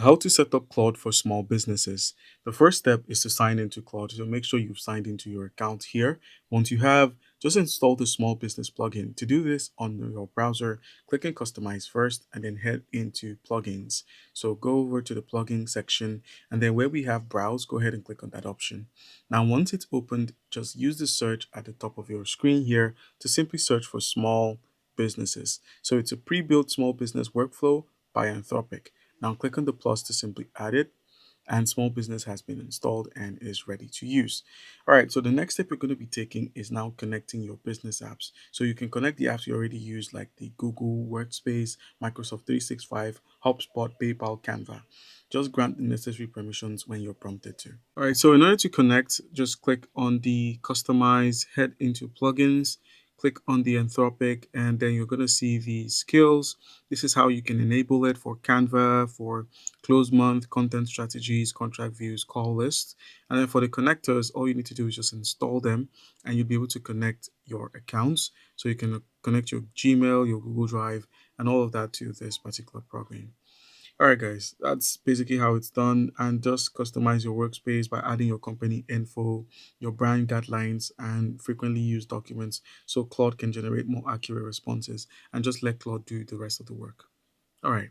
How to set up Claude for small businesses. The first step is to sign into Claude. So make sure you've signed into your account here. Once you have, just install the small business plugin. To do this on your browser, click on customize first and then head into plugins. So go over to the plugin section and then where we have browse, go ahead and click on that option. Now, once it's opened, just use the search at the top of your screen here to simply search for small businesses. So it's a pre-built small business workflow by Anthropic. Now click on the plus to simply add it, and small business has been installed and is ready to use. All right, so the next step you're going to be taking is now connecting your business apps. So you can connect the apps you already use like the Google Workspace, Microsoft 365, HubSpot, PayPal, Canva. Just grant the necessary permissions when you're prompted to. All right, so in order to connect, just click on the customize, head into plugins, click on the Anthropic, and then you're going to see the skills. This is how you can enable it for Canva, for close month, content strategies, contract views, call lists. And then for the connectors, all you need to do is just install them and you'll be able to connect your accounts. So you can connect your Gmail, your Google Drive, and all of that to this particular program. All right, guys, that's basically how it's done. And just customize your workspace by adding your company info, your brand guidelines, and frequently used documents so Claude can generate more accurate responses and just let Claude do the rest of the work. All right.